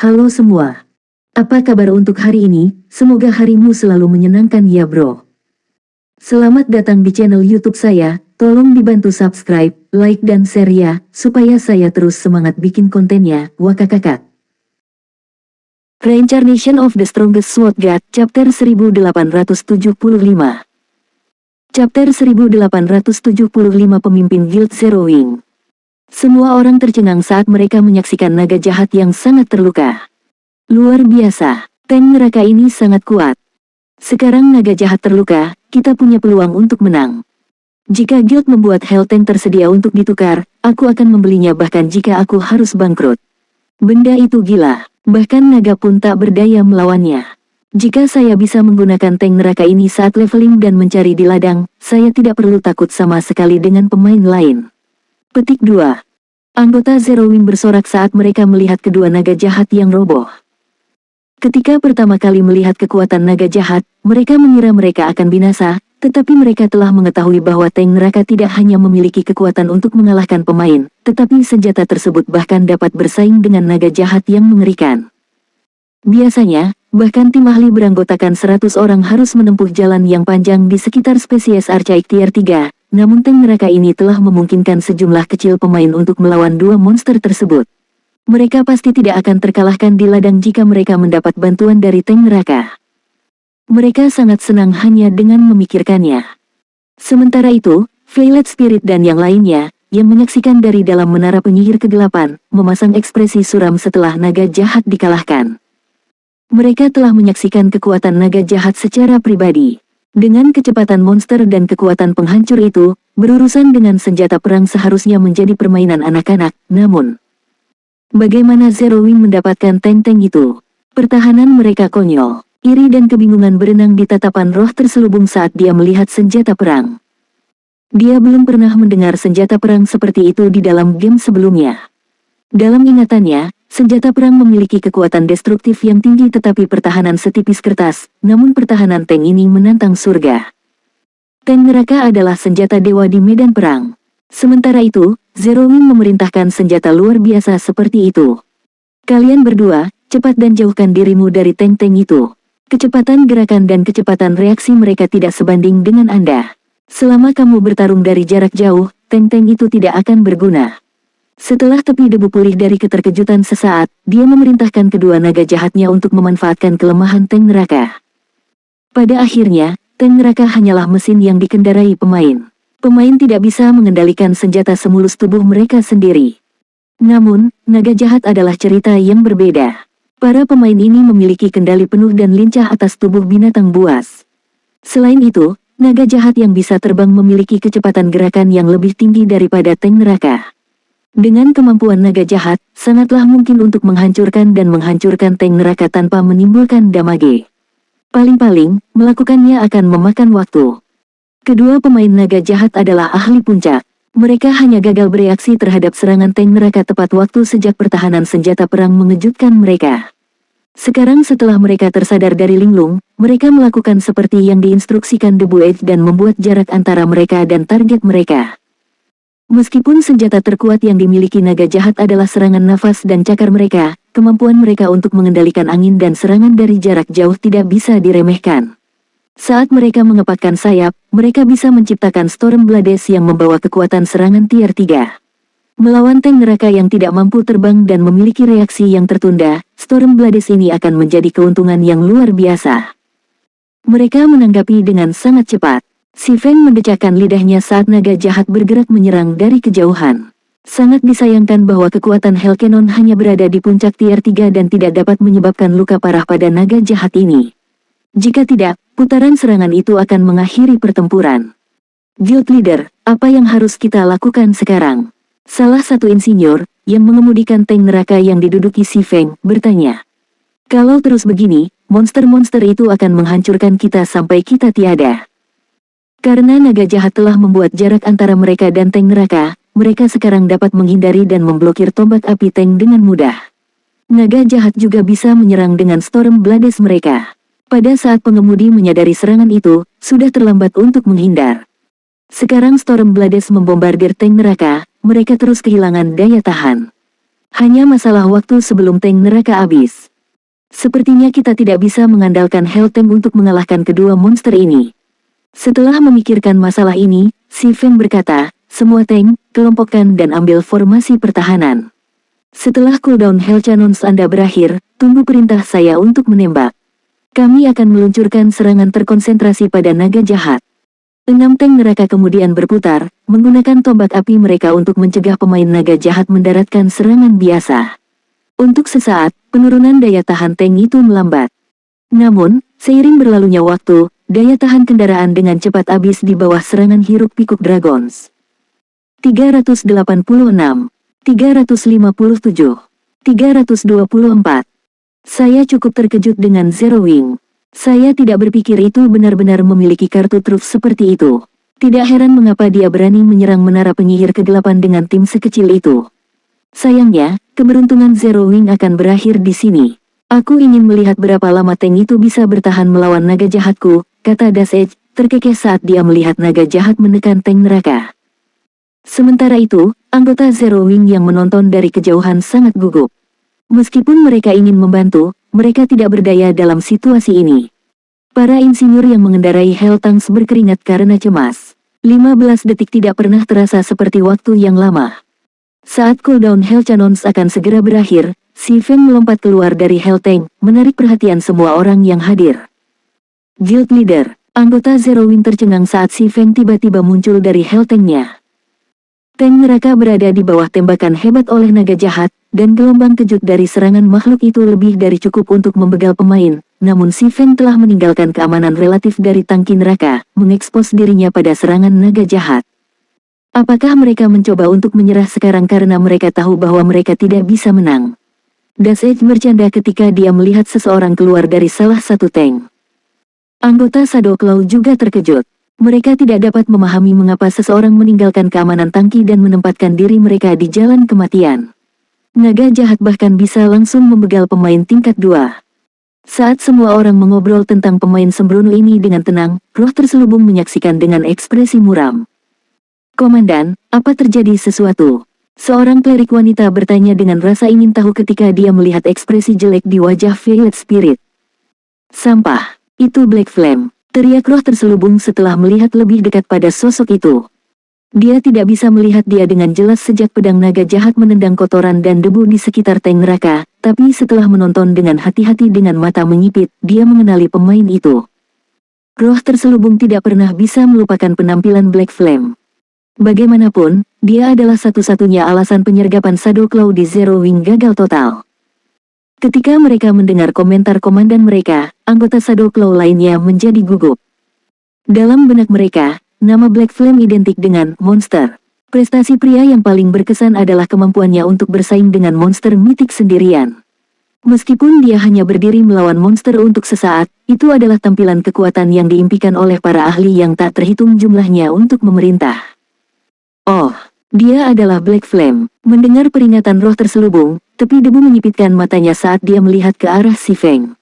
Halo semua. Apa kabar untuk hari ini? Semoga harimu selalu menyenangkan ya bro. Selamat datang di channel YouTube saya. Tolong dibantu subscribe, like dan share ya, supaya saya terus semangat bikin kontennya. Wakakakak. Reincarnation of the Strongest Sword God, Chapter 1875. Chapter 1875 Pemimpin Guild Zero Wing. Semua orang tercengang saat mereka menyaksikan naga jahat yang sangat terluka. Luar biasa, tank neraka ini sangat kuat. Sekarang naga jahat terluka, kita punya peluang untuk menang. Jika guild membuat Hell Tank tersedia untuk ditukar, aku akan membelinya bahkan jika aku harus bangkrut. Benda itu gila, bahkan naga pun tak berdaya melawannya. Jika saya bisa menggunakan tank neraka ini saat leveling dan mencari di ladang, saya tidak perlu takut sama sekali dengan pemain lain. Petik 2. Anggota Zero Wing bersorak saat mereka melihat kedua naga jahat yang roboh. Ketika pertama kali melihat kekuatan naga jahat, mereka mengira mereka akan binasa, tetapi mereka telah mengetahui bahwa tank neraka tidak hanya memiliki kekuatan untuk mengalahkan pemain, tetapi senjata tersebut bahkan dapat bersaing dengan naga jahat yang mengerikan. Biasanya, bahkan tim ahli beranggotakan 100 orang harus menempuh jalan yang panjang di sekitar spesies Archaik Tier 3, namun tank neraka ini telah memungkinkan sejumlah kecil pemain untuk melawan dua monster tersebut. Mereka pasti tidak akan terkalahkan di ladang jika mereka mendapat bantuan dari tank neraka. Mereka sangat senang hanya dengan memikirkannya. Sementara itu, Violet Spirit dan yang lainnya, yang menyaksikan dari dalam menara penyihir kegelapan, memasang ekspresi suram setelah naga jahat dikalahkan. Mereka telah menyaksikan kekuatan naga jahat secara pribadi. Dengan kecepatan monster dan kekuatan penghancur itu, berurusan dengan senjata perang seharusnya menjadi permainan anak-anak, namun bagaimana Zero Wing mendapatkan tank-tank itu? Pertahanan mereka konyol. Iri dan kebingungan berenang di tatapan roh terselubung saat dia melihat senjata perang. Dia belum pernah mendengar senjata perang seperti itu di dalam game sebelumnya. Dalam ingatannya, senjata perang memiliki kekuatan destruktif yang tinggi tetapi pertahanan setipis kertas, namun pertahanan tank ini menantang surga. Tank neraka adalah senjata dewa di medan perang. Sementara itu, Zero Wing memerintahkan senjata luar biasa seperti itu. Kalian berdua, cepat dan jauhkan dirimu dari tank-tank itu. Kecepatan gerakan dan kecepatan reaksi mereka tidak sebanding dengan Anda. Selama kamu bertarung dari jarak jauh, tank-tank itu tidak akan berguna. Setelah tepi debu pulih dari keterkejutan sesaat, dia memerintahkan kedua naga jahatnya untuk memanfaatkan kelemahan tank neraka. Pada akhirnya, tank neraka hanyalah mesin yang dikendarai pemain. Pemain tidak bisa mengendalikan senjata semulus tubuh mereka sendiri. Namun, naga jahat adalah cerita yang berbeda. Para pemain ini memiliki kendali penuh dan lincah atas tubuh binatang buas. Selain itu, naga jahat yang bisa terbang memiliki kecepatan gerakan yang lebih tinggi daripada tank neraka. Dengan kemampuan naga jahat, sangatlah mungkin untuk menghancurkan tank neraka tanpa menimbulkan damage. Paling-paling, melakukannya akan memakan waktu. Kedua pemain naga jahat adalah ahli puncak. Mereka hanya gagal bereaksi terhadap serangan tank neraka tepat waktu sejak pertahanan senjata perang mengejutkan mereka. Sekarang setelah mereka tersadar dari linglung, mereka melakukan seperti yang diinstruksikan The Blade dan membuat jarak antara mereka dan target mereka. Meskipun senjata terkuat yang dimiliki naga jahat adalah serangan nafas dan cakar mereka, kemampuan mereka untuk mengendalikan angin dan serangan dari jarak jauh tidak bisa diremehkan. Saat mereka mengepakkan sayap, mereka bisa menciptakan Storm Blades yang membawa kekuatan serangan tier 3. Melawan tank neraka yang tidak mampu terbang dan memiliki reaksi yang tertunda, Storm Blades ini akan menjadi keuntungan yang luar biasa. Mereka menanggapi dengan sangat cepat. Si Feng mendecakkan lidahnya saat naga jahat bergerak menyerang dari kejauhan. Sangat disayangkan bahwa kekuatan Hell Cannon hanya berada di puncak tier 3 dan tidak dapat menyebabkan luka parah pada naga jahat ini. Jika tidak, putaran serangan itu akan mengakhiri pertempuran. Guild Leader, apa yang harus kita lakukan sekarang? Salah satu insinyur, yang mengemudikan tank neraka yang diduduki Si Feng, bertanya. Kalau terus begini, monster-monster itu akan menghancurkan kita sampai kita tiada. Karena naga jahat telah membuat jarak antara mereka dan tank neraka, mereka sekarang dapat menghindari dan memblokir tombak api tank dengan mudah. Naga jahat juga bisa menyerang dengan Storm Blades mereka. Pada saat pengemudi menyadari serangan itu, sudah terlambat untuk menghindar. Sekarang Storm Blades membombardir tank neraka, mereka terus kehilangan daya tahan. Hanya masalah waktu sebelum tank neraka habis. Sepertinya kita tidak bisa mengandalkan Hell Tank untuk mengalahkan kedua monster ini. Setelah memikirkan masalah ini, Si Feng berkata, semua tank, kelompokkan dan ambil formasi pertahanan. Setelah cooldown Hell Cannons Anda berakhir, tunggu perintah saya untuk menembak. Kami akan meluncurkan serangan terkonsentrasi pada naga jahat. 6 tank neraka kemudian berputar, menggunakan tombak api mereka untuk mencegah pemain naga jahat mendaratkan serangan biasa. Untuk sesaat, penurunan daya tahan tank itu melambat. Namun, seiring berlalunya waktu, daya tahan kendaraan dengan cepat habis di bawah serangan hiruk-pikuk Dragons. 386, 357, 324. Saya cukup terkejut dengan Zero Wing. Saya tidak berpikir itu benar-benar memiliki kartu truf seperti itu. Tidak heran mengapa dia berani menyerang menara penyihir kegelapan dengan tim sekecil itu. Sayangnya, keberuntungan Zero Wing akan berakhir di sini. Aku ingin melihat berapa lama tank itu bisa bertahan melawan naga jahatku, kata Dash Edge, terkekeh saat dia melihat naga jahat menekan tank neraka. Sementara itu, anggota Zero Wing yang menonton dari kejauhan sangat gugup. Meskipun mereka ingin membantu, mereka tidak berdaya dalam situasi ini. Para insinyur yang mengendarai Hell Tanks berkeringat karena cemas. 15 detik tidak pernah terasa seperti waktu yang lama. Saat cooldown Hell Cannons akan segera berakhir, Si Feng melompat keluar dari Hell Tank, menarik perhatian semua orang yang hadir. Guild Leader, anggota Zero Wing tercengang saat Si Feng tiba-tiba muncul dari Hell Tank-nya. Tank neraka berada di bawah tembakan hebat oleh naga jahat, dan gelombang kejut dari serangan makhluk itu lebih dari cukup untuk membegal pemain, namun Si Feng telah meninggalkan keamanan relatif dari tangki neraka, mengekspos dirinya pada serangan naga jahat. Apakah mereka mencoba untuk menyerah sekarang karena mereka tahu bahwa mereka tidak bisa menang? Dash Edge bercanda ketika dia melihat seseorang keluar dari salah satu tank. Anggota Shadow Claw juga terkejut. Mereka tidak dapat memahami mengapa seseorang meninggalkan keamanan tangki dan menempatkan diri mereka di jalan kematian. Naga jahat bahkan bisa langsung membegal pemain tingkat 2. Saat semua orang mengobrol tentang pemain sembrono ini dengan tenang, Roh terselubung menyaksikan dengan ekspresi muram. Komandan, apa terjadi sesuatu? Seorang klerik wanita bertanya dengan rasa ingin tahu ketika dia melihat ekspresi jelek di wajah Violet Spirit. Sampah, itu Black Flame, teriak Roh terselubung setelah melihat lebih dekat pada sosok itu. Dia tidak bisa melihat dia dengan jelas sejak pedang naga jahat menendang kotoran dan debu di sekitar tank neraka, tapi setelah menonton dengan hati-hati dengan mata menyipit, dia mengenali pemain itu. Roh terselubung tidak pernah bisa melupakan penampilan Black Flame. Bagaimanapun, dia adalah satu-satunya alasan penyergapan Shadow Claw di Zero Wing gagal total. Ketika mereka mendengar komentar komandan mereka, anggota Shadow Claw lainnya menjadi gugup. Dalam benak mereka, nama Black Flame identik dengan monster. Prestasi pria yang paling berkesan adalah kemampuannya untuk bersaing dengan monster mitik sendirian. Meskipun dia hanya berdiri melawan monster untuk sesaat, itu adalah tampilan kekuatan yang diimpikan oleh para ahli yang tak terhitung jumlahnya untuk memerintah. Oh, dia adalah Black Flame. Mendengar peringatan Roh terselubung, tepi debu menyipitkan matanya saat dia melihat ke arah Si Feng.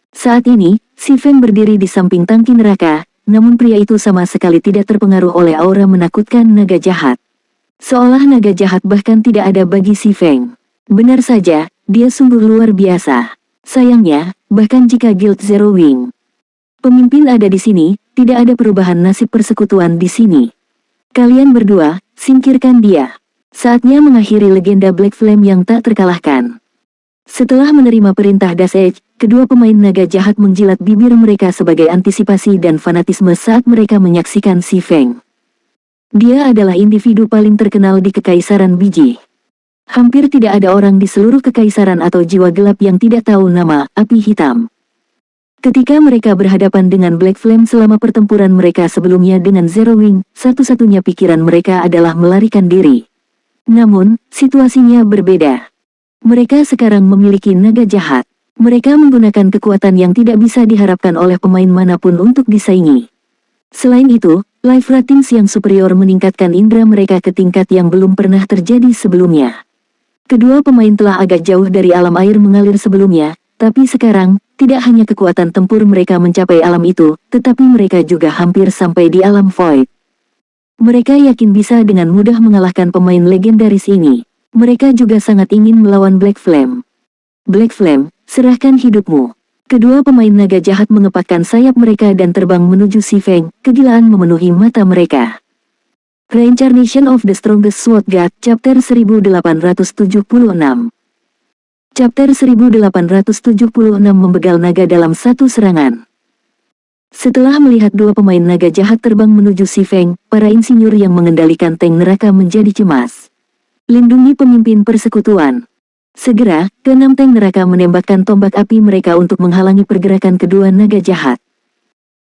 Saat ini, Si Feng berdiri di samping tangki neraka, namun pria itu sama sekali tidak terpengaruh oleh aura menakutkan naga jahat. Seolah naga jahat bahkan tidak ada bagi Si Feng. Benar saja, dia sungguh luar biasa. Sayangnya, bahkan jika Guild Zero Wing pemimpin ada di sini, tidak ada perubahan nasib persekutuan di sini. Kalian berdua, singkirkan dia. Saatnya mengakhiri legenda Black Flame yang tak terkalahkan. Setelah menerima perintah Dash Edge, kedua pemain naga jahat menjilat bibir mereka sebagai antisipasi dan fanatisme saat mereka menyaksikan Si Feng. Dia adalah individu paling terkenal di Kekaisaran Biji. Hampir tidak ada orang di seluruh kekaisaran atau jiwa gelap yang tidak tahu nama Api Hitam. Ketika mereka berhadapan dengan Black Flame selama pertempuran mereka sebelumnya dengan Zero Wing, satu-satunya pikiran mereka adalah melarikan diri. Namun, situasinya berbeda. Mereka sekarang memiliki naga jahat. Mereka menggunakan kekuatan yang tidak bisa diharapkan oleh pemain manapun untuk disaingi. Selain itu, life ratings yang superior meningkatkan indera mereka ke tingkat yang belum pernah terjadi sebelumnya. Kedua pemain telah agak jauh dari alam air mengalir sebelumnya, tapi sekarang, tidak hanya kekuatan tempur mereka mencapai alam itu, tetapi mereka juga hampir sampai di alam void. Mereka yakin bisa dengan mudah mengalahkan pemain legendaris ini. Mereka juga sangat ingin melawan Black Flame. Black Flame, serahkan hidupmu. Kedua pemain naga jahat mengepakkan sayap mereka dan terbang menuju Si Feng. Kegilaan memenuhi mata mereka. Reincarnation of the Strongest Sword God, Chapter 1876. Chapter 1876 membegal naga dalam satu serangan. Setelah melihat dua pemain naga jahat terbang menuju Si Feng, para insinyur yang mengendalikan tank neraka menjadi cemas. Lindungi pemimpin persekutuan. Segera, keenam tank neraka menembakkan tombak api mereka untuk menghalangi pergerakan kedua naga jahat.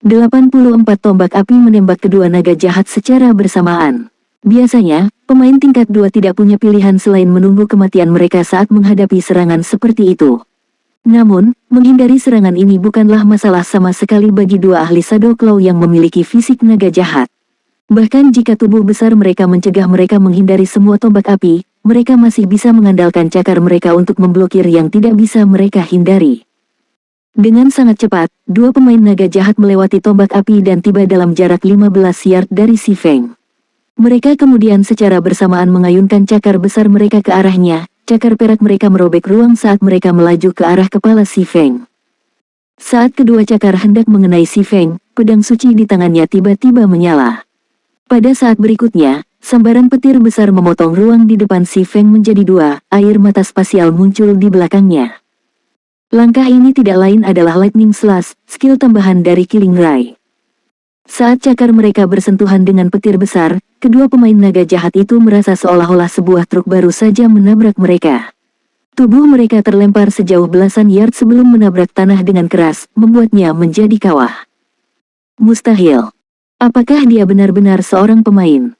84 tombak api menembak kedua naga jahat secara bersamaan. Biasanya, pemain tingkat 2 tidak punya pilihan selain menunggu kematian mereka saat menghadapi serangan seperti itu. Namun, menghindari serangan ini bukanlah masalah sama sekali bagi dua ahli Shadow Claw yang memiliki fisik naga jahat. Bahkan jika tubuh besar mereka mencegah mereka menghindari semua tombak api, mereka masih bisa mengandalkan cakar mereka untuk memblokir yang tidak bisa mereka hindari. Dengan sangat cepat, dua pemain naga jahat melewati tombak api dan tiba dalam jarak 15 yard dari Si Feng. Mereka kemudian secara bersamaan mengayunkan cakar besar mereka ke arahnya. Cakar perak mereka merobek ruang saat mereka melaju ke arah kepala Si Feng. Saat kedua cakar hendak mengenai Si Feng, pedang suci di tangannya tiba-tiba menyala. Pada saat berikutnya, sambaran petir besar memotong ruang di depan Si Feng menjadi dua, air mata spasial muncul di belakangnya. Langkah ini tidak lain adalah Lightning Slash, skill tambahan dari Killing Ray. Saat cakar mereka bersentuhan dengan petir besar, kedua pemain naga jahat itu merasa seolah-olah sebuah truk baru saja menabrak mereka. Tubuh mereka terlempar sejauh belasan yard sebelum menabrak tanah dengan keras, membuatnya menjadi kawah. Mustahil. Apakah dia benar-benar seorang pemain?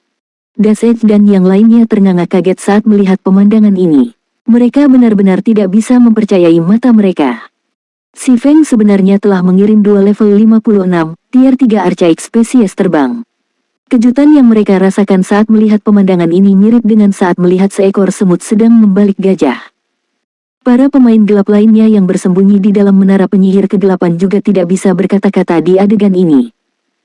Dash Edge dan yang lainnya ternganga kaget saat melihat pemandangan ini. Mereka benar-benar tidak bisa mempercayai mata mereka. Si Feng sebenarnya telah mengirim dua level 56, tier 3 Archaic Species terbang. Kejutan yang mereka rasakan saat melihat pemandangan ini mirip dengan saat melihat seekor semut sedang membalik gajah. Para pemain gelap lainnya yang bersembunyi di dalam menara penyihir kegelapan juga tidak bisa berkata-kata di adegan ini.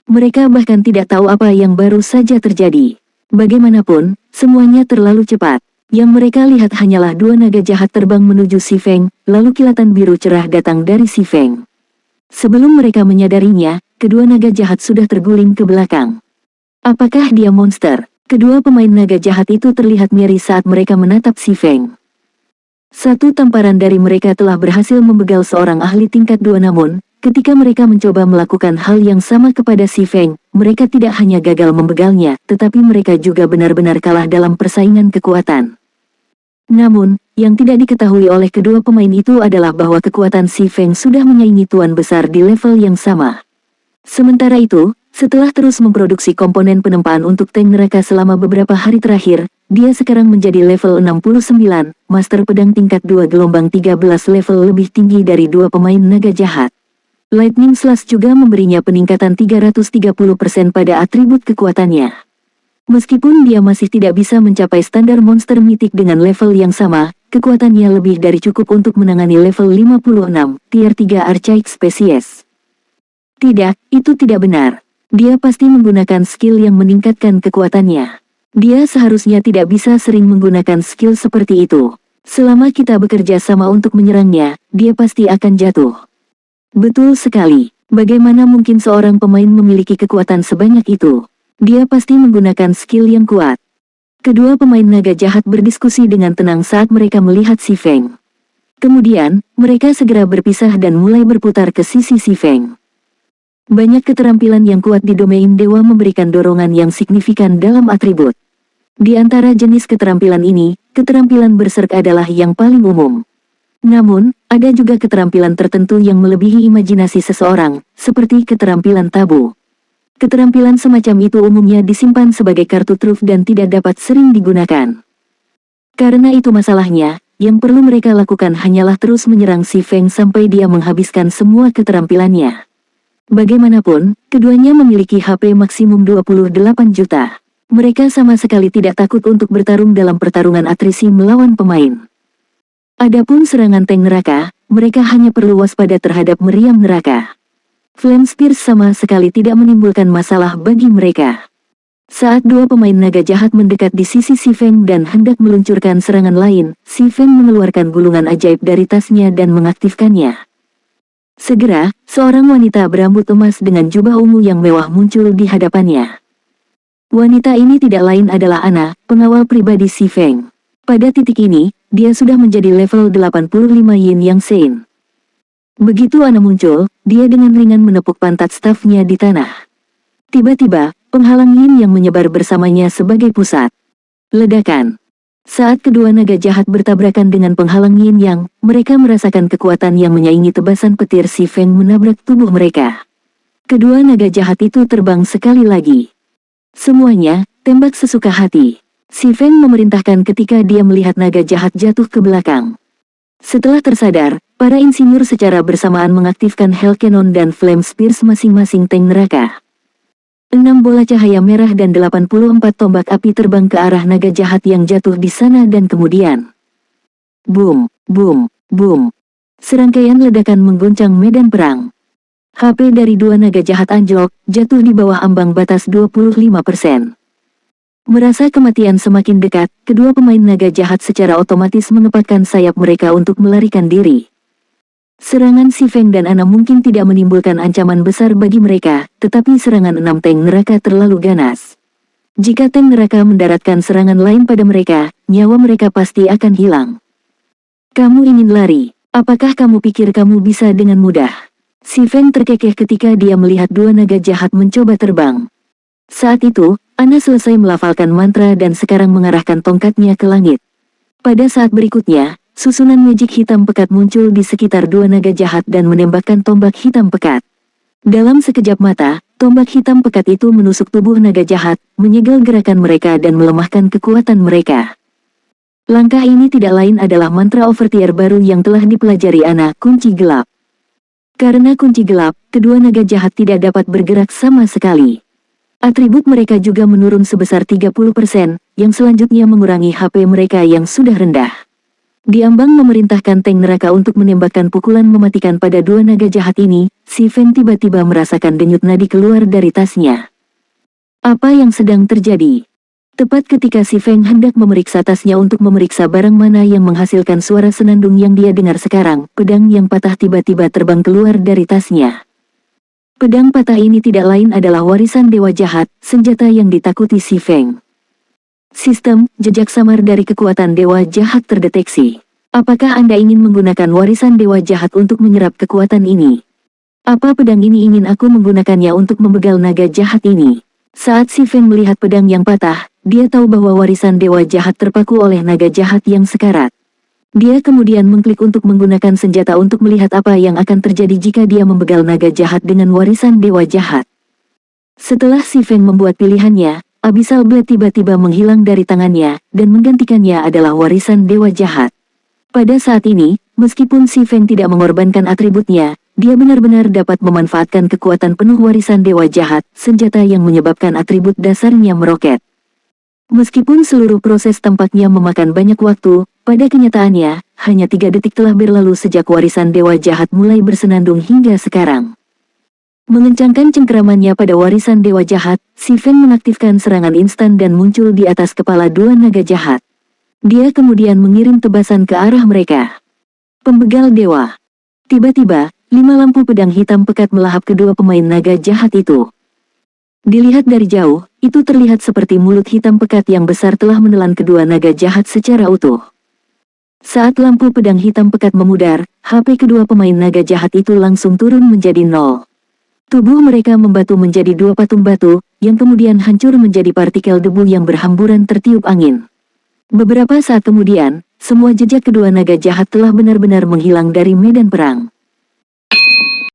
Mereka bahkan tidak tahu apa yang baru saja terjadi. Bagaimanapun, semuanya terlalu cepat. Yang mereka lihat hanyalah dua naga jahat terbang menuju Si Feng, lalu kilatan biru cerah datang dari Si Feng. Sebelum mereka menyadarinya, kedua naga jahat sudah terguling ke belakang. Apakah dia monster? Kedua pemain naga jahat itu terlihat miris saat mereka menatap Si Feng. Satu tamparan dari mereka telah berhasil membegal seorang ahli tingkat 2 namun, ketika mereka mencoba melakukan hal yang sama kepada Si Feng, mereka tidak hanya gagal membegalnya, tetapi mereka juga benar-benar kalah dalam persaingan kekuatan. Namun, yang tidak diketahui oleh kedua pemain itu adalah bahwa kekuatan Si Feng sudah menyaingi tuan besar di level yang sama. Sementara itu, setelah terus memproduksi komponen penempaan untuk tank neraka selama beberapa hari terakhir, dia sekarang menjadi level 69, master pedang tingkat 2 gelombang 13 level lebih tinggi dari dua pemain naga jahat. Lightning Slash juga memberinya peningkatan 330% pada atribut kekuatannya. Meskipun dia masih tidak bisa mencapai standar monster mitik dengan level yang sama, kekuatannya lebih dari cukup untuk menangani level 56, tier 3 Archaic Species. Tidak, itu tidak benar. Dia pasti menggunakan skill yang meningkatkan kekuatannya. Dia seharusnya tidak bisa sering menggunakan skill seperti itu. Selama kita bekerja sama untuk menyerangnya, dia pasti akan jatuh. Betul sekali. Bagaimana mungkin seorang pemain memiliki kekuatan sebanyak itu? Dia pasti menggunakan skill yang kuat. Kedua pemain naga jahat berdiskusi dengan tenang saat mereka melihat Si Feng. Kemudian, mereka segera berpisah dan mulai berputar ke sisi Si Feng. Banyak keterampilan yang kuat di domain dewa memberikan dorongan yang signifikan dalam atribut. Di antara jenis keterampilan ini, keterampilan berserk adalah yang paling umum. Namun, ada juga keterampilan tertentu yang melebihi imajinasi seseorang, seperti keterampilan tabu. Keterampilan semacam itu umumnya disimpan sebagai kartu truf dan tidak dapat sering digunakan. Karena itu masalahnya, yang perlu mereka lakukan hanyalah terus menyerang Si Feng sampai dia menghabiskan semua keterampilannya. Bagaimanapun, keduanya memiliki HP maksimum 28 juta. Mereka sama sekali tidak takut untuk bertarung dalam pertarungan atrisi melawan pemain. Adapun serangan tank neraka, mereka hanya perlu waspada terhadap meriam neraka. Flame Spears sama sekali tidak menimbulkan masalah bagi mereka. Saat dua pemain naga jahat mendekat di sisi Si Feng dan hendak meluncurkan serangan lain, Si Feng mengeluarkan gulungan ajaib dari tasnya dan mengaktifkannya. Segera, seorang wanita berambut emas dengan jubah ungu yang mewah muncul di hadapannya. Wanita ini tidak lain adalah Ana, pengawal pribadi Si Feng. Pada titik ini, dia sudah menjadi level 85 Yin Yang Sein. Begitu Ana muncul, dia dengan ringan menepuk pantat stafnya di tanah. Tiba-tiba, penghalang Yin yang menyebar bersamanya sebagai pusat. Ledakan. Saat kedua naga jahat bertabrakan dengan penghalang Yin Yang, mereka merasakan kekuatan yang menyaingi tebasan petir Si Feng menabrak tubuh mereka. Kedua naga jahat itu terbang sekali lagi. Semuanya, tembak sesuka hati. Si Feng memerintahkan ketika dia melihat naga jahat jatuh ke belakang. Setelah tersadar, para insinyur secara bersamaan mengaktifkan Hell Cannon dan Flame Spears masing-masing tank neraka. 6 bola cahaya merah dan 84 tombak api terbang ke arah naga jahat yang jatuh di sana dan kemudian boom, boom, boom. Serangkaian ledakan mengguncang medan perang. HP dari dua naga jahat anjlok, jatuh di bawah ambang batas 25%. Merasa kematian semakin dekat, kedua pemain naga jahat secara otomatis mengepakkan sayap mereka untuk melarikan diri. Serangan Si Feng dan Ana mungkin tidak menimbulkan ancaman besar bagi mereka, tetapi serangan 6 tank neraka terlalu ganas. Jika tank neraka mendaratkan serangan lain pada mereka, nyawa mereka pasti akan hilang. Kamu ingin lari? Apakah kamu pikir kamu bisa dengan mudah? Si Feng terkekeh ketika dia melihat dua naga jahat mencoba terbang. Saat itu, Ana selesai melafalkan mantra dan sekarang mengarahkan tongkatnya ke langit. Pada saat berikutnya, susunan magic hitam pekat muncul di sekitar dua naga jahat dan menembakkan tombak hitam pekat. Dalam sekejap mata, tombak hitam pekat itu menusuk tubuh naga jahat, menyegel gerakan mereka dan melemahkan kekuatan mereka. Langkah ini tidak lain adalah mantra overtier baru yang telah dipelajari Ana, kunci gelap. Karena kunci gelap, kedua naga jahat tidak dapat bergerak sama sekali. Atribut mereka juga menurun sebesar 30%, yang selanjutnya mengurangi HP mereka yang sudah rendah. Diambang memerintahkan tank neraka untuk menembakkan pukulan mematikan pada dua naga jahat ini, Si Feng tiba-tiba merasakan denyut nadi keluar dari tasnya. Apa yang sedang terjadi? Tepat ketika Si Feng hendak memeriksa tasnya untuk memeriksa barang mana yang menghasilkan suara senandung yang dia dengar sekarang, pedang yang patah tiba-tiba terbang keluar dari tasnya. Pedang patah ini tidak lain adalah warisan dewa jahat, senjata yang ditakuti Si Feng. Sistem, jejak samar dari kekuatan dewa jahat terdeteksi. Apakah Anda ingin menggunakan warisan dewa jahat untuk menyerap kekuatan ini? Apa pedang ini ingin aku menggunakannya untuk membegal naga jahat ini? Saat Si Feng melihat pedang yang patah, dia tahu bahwa warisan dewa jahat terpaku oleh naga jahat yang sekarat. Dia kemudian mengklik untuk menggunakan senjata untuk melihat apa yang akan terjadi jika dia membegal naga jahat dengan warisan dewa jahat. Setelah Si Feng membuat pilihannya, Abyssal Blade tiba-tiba menghilang dari tangannya, dan menggantikannya adalah warisan dewa jahat. Pada saat ini, meskipun Si Feng tidak mengorbankan atributnya, dia benar-benar dapat memanfaatkan kekuatan penuh warisan dewa jahat, senjata yang menyebabkan atribut dasarnya meroket. Meskipun seluruh proses tampaknya memakan banyak waktu, pada kenyataannya, hanya 3 detik telah berlalu sejak warisan dewa jahat mulai bersenandung hingga sekarang. Mengencangkan cengkeramannya pada warisan dewa jahat, Si Feng mengaktifkan serangan instan dan muncul di atas kepala dua naga jahat. Dia kemudian mengirim tebasan ke arah mereka. Pembegal dewa. Tiba-tiba, 5 lampu pedang hitam pekat melahap kedua pemain naga jahat itu. Dilihat dari jauh, itu terlihat seperti mulut hitam pekat yang besar telah menelan kedua naga jahat secara utuh. Saat lampu pedang hitam pekat memudar, HP kedua pemain naga jahat itu langsung turun menjadi 0. Tubuh mereka membatu menjadi 2 patung batu, yang kemudian hancur menjadi partikel debu yang berhamburan tertiup angin. Beberapa saat kemudian, semua jejak kedua naga jahat telah benar-benar menghilang dari medan perang.